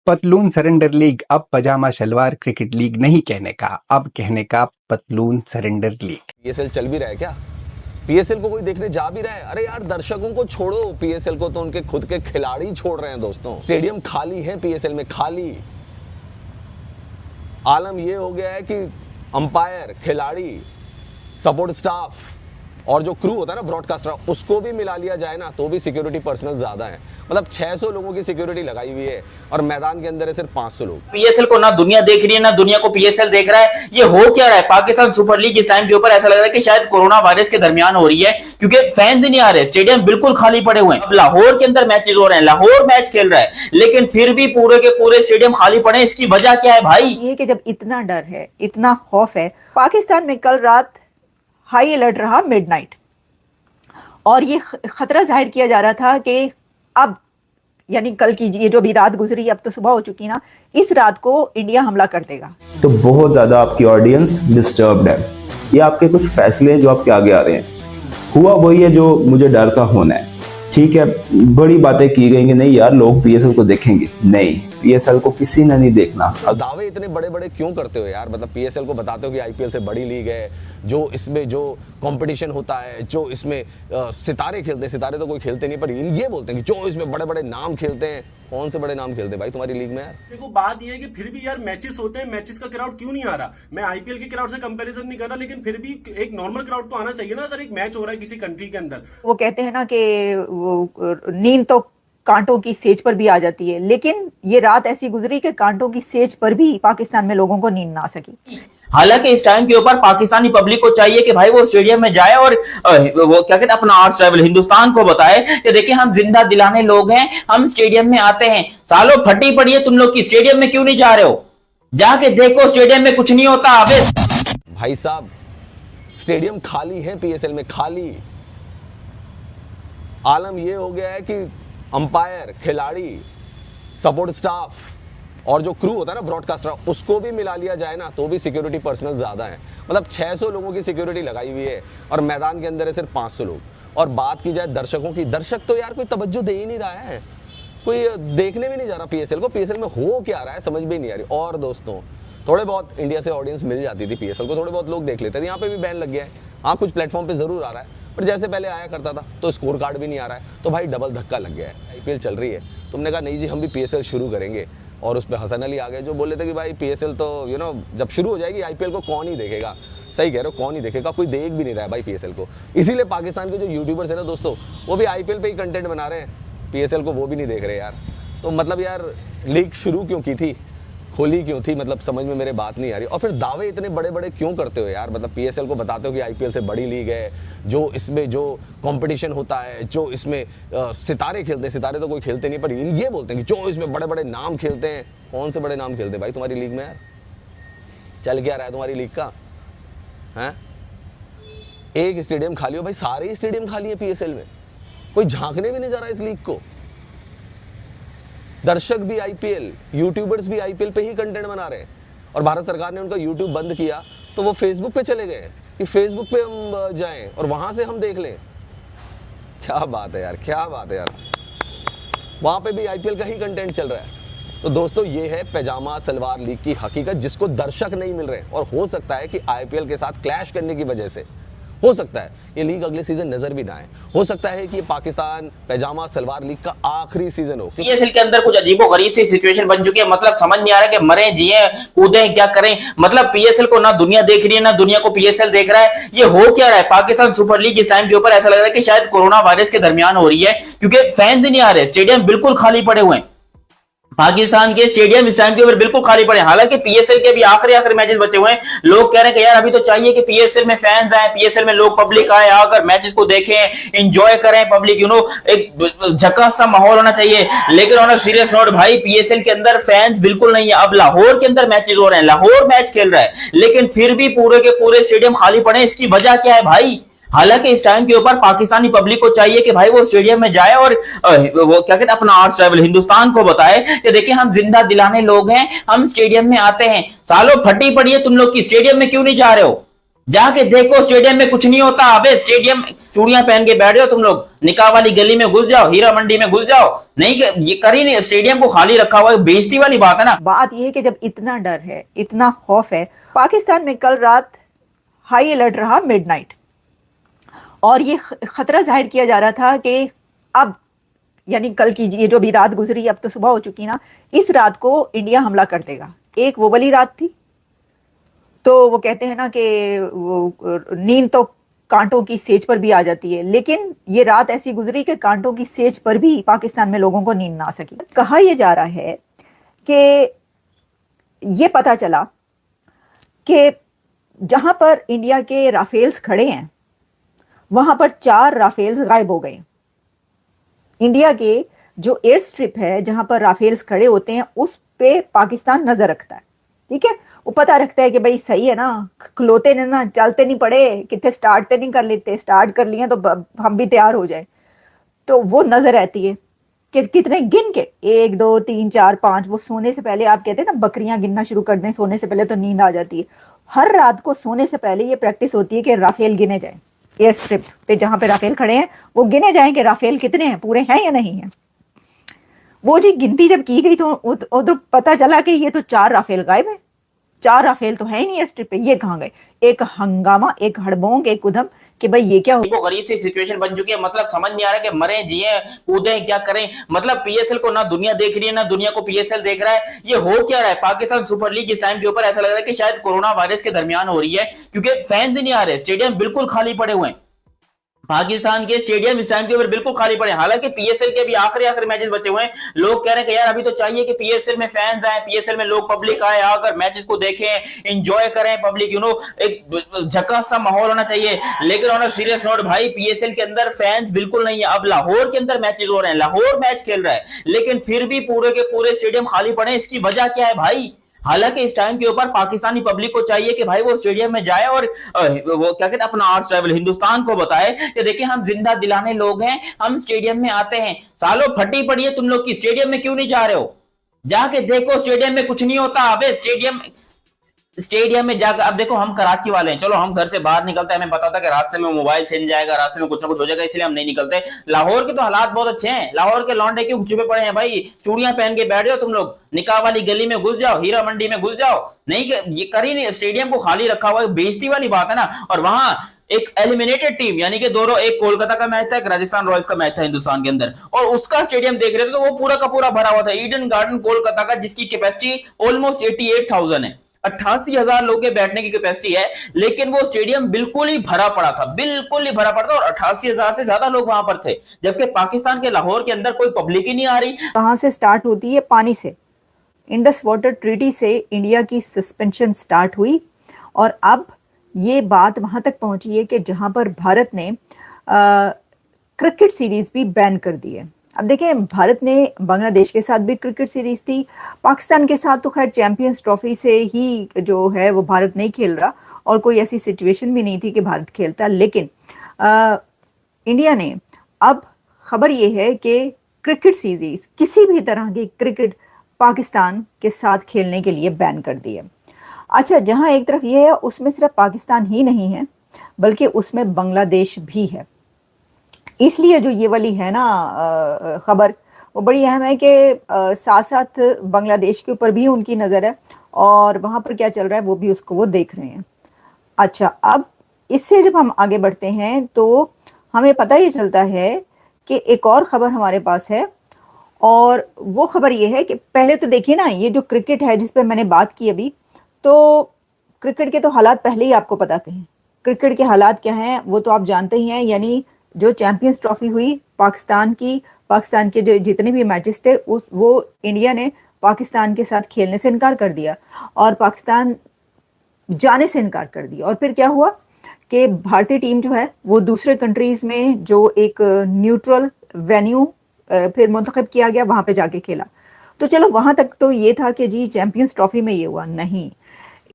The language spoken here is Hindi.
पतलून सरेंडर लीग अब पजामा शलवार क्रिकेट लीग नहीं कहने का, अब कहने का पतलून सरेंडर लीग। पीएसएल चल भी रहा है क्या? पीएसएल को कोई देखने जा भी रहा है? अरे यार दर्शकों को छोड़ो, पीएसएल को तो उनके खुद के खिलाड़ी छोड़ रहे हैं दोस्तों। स्टेडियम खाली है पीएसएल में, खाली। आलम ये हो गया है कि अंपायर, खिलाड़ी, सपोर्ट स्टाफ और जो क्रू होता है ना ब्रॉडकास्टर, उसको भी मिला लिया जाए ना तो भी सिक्योरिटी पर्सनल ज्यादा है। मतलब 600 लोगों की सिक्योरिटी लगाई हुई है और मैदान के अंदर है सिर्फ 500 लोग। पीएसएल को ना दुनिया देख रही है ना दुनिया को पीएसएल देख रहा है। ये हो क्या रहा है? पाकिस्तान सुपर लीग इस टाइम के ऊपर ऐसा लग रहा है कि शायद कोरोना वायरस के दरमियान हो रही है, क्योंकि फैंस ही नहीं आ रहे, स्टेडियम बिल्कुल खाली पड़े हुए हैं। अब लाहौर के अंदर मैचेस हो रहे हैं, लाहौर मैच खेल रहा है, लेकिन फिर भी पूरे के पूरे स्टेडियम खाली पड़े हैं। इसकी वजह क्या है भाई? ये कि जब इतना डर है, इतना खौफ है, पाकिस्तान में कल रात हाई अलर्ट रहा मिडनाइट, और ये खतरा जाहिर किया जा रहा था कि अब यानी कल की ये जो भी रात गुजरी, अब तो सुबह हो चुकी ना, इस रात को इंडिया हमला कर देगा। तो बहुत ज्यादा आपकी ऑडियंस डिस्टर्ब्ड है। ये आपके कुछ फैसले हैं जो आपके आगे आ रहे हैं। हुआ वही है जो मुझे डर का होना है। ठीक है, बड़ी बातें की गई कि नहीं यार लोग पीएसएल को देखेंगे, नहीं, पीएसएल को किसी ने नहीं देखना। अब दावे इतने बड़े बड़े क्यों करते हो यार? मतलब पीएसएल को बताते हो कि आईपीएल से बड़ी लीग है, जो इसमें जो कंपटीशन होता है, जो इसमें सितारे खेलते हैं। सितारे तो कोई खेलते नहीं, पर ये बोलते हैं कि जो इसमें बड़े बड़े नाम खेलते हैं। कौन से बड़े नाम खेलते हैं भाई तुम्हारी लीग में यार? देखो बात ये है कि फिर भी यार मैचेस होते हैं, मैचेस का क्राउड क्यों नहीं आ रहा? मैं आईपीएल के क्राउड से कंपैरिजन नहीं कर रहा, लेकिन फिर भी एक नॉर्मल क्राउड तो आना चाहिए ना अगर एक मैच हो रहा है किसी कंट्री के अंदर। वो कहते हैं ना कि वो नींद तो कांटों की सेज पर भी आ जाती है, लेकिन ये रात ऐसी गुजरी कि कांटों की सेज पर भी पाकिस्तान में लोगों को नींद ना आ सकी। हालांकि इस टाइम के ऊपर पाकिस्तानी पब्लिक को चाहिए कि भाई वो स्टेडियम में जाए और वो क्या कहते हैं, अपना आर्ट ट्रैवल हिंदुस्तान को बताए कि देखिए हम जिंदा दिलाने लोग हैं, हम स्टेडियम में आते हैं। सालों फटी पड़ी है तुम लोग की, स्टेडियम में क्यों नहीं जा रहे हो? जाके देखो स्टेडियम में कुछ नहीं होता। अबे भाई साहब स्टेडियम खाली है पीएसएल में, खाली। आलम ये हो गया है कि अंपायर, खिलाड़ी, सपोर्ट स्टाफ और जो क्रू होता है ना ब्रॉडकास्टर, उसको भी मिला लिया जाए ना तो भी सिक्योरिटी पर्सनल ज्यादा है। मतलब 600 लोगों की सिक्योरिटी लगाई हुई है और मैदान के अंदर है सिर्फ 500 लोग। और बात की जाए दर्शकों की, दर्शक तो यार कोई तवज्जो दे ही नहीं रहा है, कोई देखने भी नहीं जा रहा पीएसएल को। पीएसएल में हो क्या रहा है समझ भी नहीं आ रही। और दोस्तों थोड़े बहुत इंडिया से ऑडियंस मिल जाती थी पीएसएल को, थोड़े बहुत लोग देख लेते थे। यहाँ पे भी बैन लग गया है, हाँ कुछ प्लेटफॉर्म पे जरूर आ रहा है, पर जैसे पहले आया करता था तो स्कोर कार्ड भी नहीं आ रहा है, तो भाई डबल धक्का लग गया है। आईपीएल चल रही है, तुमने कहा नहीं जी हम भी पीएसएल शुरू करेंगे, और उस पर हसन अली आ गए जो बोले थे कि भाई पीएसएल तो जब शुरू हो जाएगी आईपीएल को कौन ही देखेगा। सही कह रहे हो, कौन ही देखेगा, कोई देख भी नहीं रहा है भाई पीएसएल को। इसीलिए पाकिस्तान के जो यूट्यूबर्स है ना दोस्तों, वो भी आईपीएल पे ही कंटेंट बना रहे हैं, पीएसएल को वो भी नहीं देख रहे यार। तो मतलब यार लीग शुरू क्यों की थी, खोली क्यों थी, मतलब समझ में मेरे बात नहीं आ रही। और फिर दावे इतने बड़े बड़े क्यों करते हो यार? मतलब पीएसएल को बताते हो कि आईपीएल से बड़ी लीग है, जो इसमें जो कंपटीशन होता है, जो इसमें सितारे खेलते हैं। सितारे तो कोई खेलते नहीं, पर ये बोलते हैं कि जो इसमें बड़े बड़े नाम खेलते हैं। कौन से बड़े नाम खेलते हैं भाई तुम्हारी लीग में यार? चल क्या रहा है तुम्हारी लीग का है? एक स्टेडियम खाली हो भाई, सारे स्टेडियम खाली है पीएसएल में, कोई झांकने भी नहीं जा रहा इस लीग को। दर्शक भी आईपीएल, यूट्यूबर्स भी आईपीएल पे ही कंटेंट बना रहे हैं, और भारत सरकार ने उनका यूट्यूब बंद किया तो वो फेसबुक पे चले गए कि फेसबुक पे हम जाएं और वहां से हम देख लें। क्या बात है यार, क्या बात है यार, वहां पे भी आईपीएल का ही कंटेंट चल रहा है। तो दोस्तों ये है पैजामा सलवार लीग की हकीकत, जिसको दर्शक नहीं मिल रहे, और हो सकता है कि आईपीएल के साथ क्लैश करने की वजह से हो सकता है ये लीग अगले सीजन नजर भी ना आए। हो सकता है कि ये पाकिस्तान पैजामा सलवार लीग का आखिरी सीजन हो। पीएसएल के अंदर कुछ अजीबोगरीब सी सिचुएशन बन चुकी है, मतलब समझ नहीं आ रहा कि मरे जिए कूदें क्या करें। मतलब पीएसएल को ना दुनिया देख रही है ना दुनिया को पीएसएल देख रहा है। ये हो क्या रहा है? पाकिस्तान सुपर लीग इस टाइम के ऊपर ऐसा लग रहा है कि शायद कोरोना वायरस के दरमियान हो रही है, क्योंकि फैंस ही नहीं आ रहे, स्टेडियम बिल्कुल खाली पड़े हुए हैं। पाकिस्तान के स्टेडियम इस टाइम के ऊपर बिल्कुल खाली पड़े हैं। हालांकि पीएसएल के भी आखिरी मैचेस बचे हुए हैं। लोग कह रहे हैं कि यार अभी तो चाहिए कि पीएसएल में फैंस आए, पीएसएल में लोग पब्लिक आए, आकर मैचेस को देखें, एंजॉय करें, पब्लिक एक झकास सा माहौल होना चाहिए। लेकिन ऑन अ सीरियस नोट भाई पीएसएल के अंदर फैंस बिल्कुल नहीं है। अब लाहौर के अंदर मैचेस हो रहे हैं, लाहौर मैच खेल रहा है, लेकिन फिर भी पूरे के पूरे स्टेडियम खाली पड़े हैं। इसकी वजह क्या है भाई? हालांकि इस टाइम के ऊपर पाकिस्तानी पब्लिक को चाहिए कि भाई वो स्टेडियम में जाए और वो क्या कहते हैं, अपना आर्ट ट्रैवल हिंदुस्तान को बताए कि देखिए हम जिंदा दिलाने लोग हैं, हम स्टेडियम में आते हैं। सालों फटी पड़ी है तुम लोग की, स्टेडियम में क्यों नहीं जा रहे हो? जाके देखो स्टेडियम में कुछ नहीं होता। अबे स्टेडियम चूड़ियां पहन के बैठ जाओ तुम लोग, निकाह वाली गली में घुस जाओ, हीरा मंडी में घुस जाओ, नहीं ये कर ही नहीं, स्टेडियम को खाली रखा हुआ है, बेइज्जती वाली बात है ना। बात यह है कि जब इतना डर है, इतना खौफ है, पाकिस्तान में कल रात हाई अलर्ट रहा मिडनाइट, और ये खतरा जाहिर किया जा रहा था कि अब यानी कल की ये जो भी रात गुजरी, अब तो सुबह हो चुकी ना, इस रात को इंडिया हमला कर देगा। एक वो वाली रात थी, तो वो कहते हैं ना कि वो नींद तो कांटों की सेज पर भी आ जाती है, लेकिन ये रात ऐसी गुजरी कि कांटों की सेज पर भी पाकिस्तान में लोगों को नींद ना आ सकी। कहा यह जा रहा है कि ये पता चला कि जहां पर इंडिया के राफेल्स खड़े हैं वहां पर 4 राफेल्स गायब हो गए। इंडिया के जो एयर स्ट्रिप है जहां पर राफेल्स खड़े होते हैं उस पे पाकिस्तान नजर रखता है, ठीक है। वो पता रखता है कि भाई सही है ना, खलोते ने ना, चलते नहीं पड़े, कितने स्टार्ट तो नहीं कर लेते, स्टार्ट कर लिए तो हम भी तैयार हो जाए। तो वो नजर रहती है कि कितने गिन के 1 2 3 4 5, वो सोने से पहले, आप कहते हैं ना बकरियां गिनना शुरू कर दें सोने से पहले तो नींद आ जाती है। हर रात को सोने से पहले ये प्रैक्टिस होती है कि राफेल गिने जाए, एयर स्ट्रिप पे जहां पे राफेल खड़े हैं वो गिने जाएं कि राफेल कितने हैं, पूरे हैं या नहीं है। वो जी गिनती जब की गई तो उधर पता चला कि ये तो 4 राफेल गायब है, 4 राफेल तो है ही नहीं एयर स्ट्रिप पे, ये कहाँ गए। एक हंगामा, एक हड़बोंग, एक उधम कि भाई ये क्या हो। वो गरीब सी सिचुएशन बन चुकी है, मतलब समझ नहीं आ रहा कि मरे जिए कूदें क्या करें। मतलब पीएसएल को ना दुनिया देख रही है ना दुनिया को पीएसएल देख रहा है। ये हो क्या रहा है? पाकिस्तान सुपर लीग इस टाइम के ऊपर ऐसा लग रहा है कि शायद कोरोना वायरस के दरमियान हो रही है, क्योंकि फैंस ही नहीं आ रहे, स्टेडियम बिल्कुल खाली पड़े हुए हैं। पाकिस्तान के स्टेडियम इस टाइम के ऊपर बिल्कुल खाली पड़े हैं। हालांकि पीएसएल के भी आखिरी मैचेस बचे हुए हैं। लोग कह रहे हैं कि यार अभी तो चाहिए कि पीएसएल में फैंस आए, पीएसएल में लोग, पब्लिक आए, आकर मैचेस को देखें, एंजॉय करें, पब्लिक एक झकास सा माहौल होना चाहिए। लेकिन ऑन अ सीरियस नोट भाई, पीएसएल के अंदर फैंस बिल्कुल नहीं है। अब लाहौर के अंदर मैचेस हो रहे हैं, लाहौर मैच खेल रहा है, लेकिन फिर भी पूरे के पूरे स्टेडियम खाली पड़े हैं। इसकी वजह क्या है भाई? हालांकि इस टाइम के ऊपर पाकिस्तानी पब्लिक को चाहिए कि भाई वो स्टेडियम में जाए और वो क्या कहते हैं, अपना आर्ट्स ट्रैवल हिंदुस्तान को बताए कि देखिए हम जिंदा दिलाने लोग हैं, हम स्टेडियम में आते हैं। सालों फटी पड़ी है तुम लोग की, स्टेडियम में क्यों नहीं जा रहे हो? जाके देखो स्टेडियम में कुछ नहीं होता। अबे स्टेडियम में जाकर, अब देखो हम कराची वाले हैं, चलो हम घर से बाहर निकलते हैं, हमें पता था कि रास्ते में मोबाइल छिन जाएगा, रास्ते में कुछ ना कुछ हो जाएगा, इसलिए हम नहीं निकलते। लाहौर के तो हालात बहुत अच्छे हैं, लाहौर के लौंडे क्यों छुपे पड़े हैं भाई? चूड़ियां पहन के बैठ जाओ तुम लोग, निकाह वाली गली में घुस जाओ, हीरा मंडी में घुस जाओ, नहीं ये कर ही नहीं, स्टेडियम को खाली रखा हुआ है, बेइज्जती वाली बात है ना। और वहां एक एलिमिनेटेड टीम, यानी कि दोनों, एक कोलकाता का मैच था, एक राजस्थान रॉयल्स का मैच था हिंदुस्तान के अंदर, और उसका स्टेडियम देख रहे थे तो वो पूरा का पूरा भरा हुआ था। ईडन गार्डन कोलकाता का, जिसकी कैपेसिटी ऑलमोस्ट 88,000 है, 88,000 लोगों के बैठने की कैपेसिटी है, लेकिन वो स्टेडियम बिल्कुल ही भरा पड़ा था, बिल्कुल ही भरा पड़ा था, और 88,000 से ज्यादा लोग वहां पर थे। जबकि पाकिस्तान के लाहौर के अंदर कोई पब्लिक ही नहीं आ रही। कहां से स्टार्ट होती है? पानी से। इंडस वाटर ट्रीटी से इंडिया की सस्पेंशन स्टार्ट हुई, और अब ये बात वहां तक पहुंची है कि जहां पर भारत ने क्रिकेट सीरीज भी बैन कर दी है। अब देखें, भारत ने बांग्लादेश के साथ भी क्रिकेट सीरीज थी, पाकिस्तान के साथ तो खैर चैंपियंस ट्रॉफी से ही जो है वो भारत नहीं खेल रहा, और कोई ऐसी सिचुएशन भी नहीं थी कि भारत खेलता। लेकिन इंडिया ने, अब खबर ये है कि क्रिकेट सीरीज, किसी भी तरह की क्रिकेट पाकिस्तान के साथ खेलने के लिए बैन कर दी है। अच्छा, जहां एक तरफ ये है, उसमें सिर्फ पाकिस्तान ही नहीं है बल्कि उसमें बांग्लादेश भी है। इसलिए जो ये वाली है ना खबर, वो बड़ी अहम है कि साथ साथ बांग्लादेश के ऊपर भी उनकी नज़र है, और वहाँ पर क्या चल रहा है वो भी वो देख रहे हैं। अच्छा, अब इससे जब हम आगे बढ़ते हैं तो हमें पता ये चलता है कि एक और ख़बर हमारे पास है, और वो खबर ये है कि पहले तो देखिए ना, ये जो क्रिकेट है जिस पर मैंने बात की अभी, तो क्रिकेट के तो हालात पहले ही आपको पता थे। क्रिकेट के हालात क्या हैं वो तो आप जानते ही हैं, यानी जो चैंपियंस ट्रॉफी हुई पाकिस्तान के जो जितने भी मैचेस थे वो इंडिया ने पाकिस्तान के साथ खेलने से इनकार कर दिया, और पाकिस्तान जाने से इनकार कर दिया। और फिर क्या हुआ कि भारतीय टीम जो है वो दूसरे कंट्रीज में जो एक न्यूट्रल वेन्यू फिर मुंतखब किया गया, वहां पे जाके खेला। तो चलो वहां तक तो ये था कि जी चैंपियंस ट्रॉफी में ये हुआ, नहीं,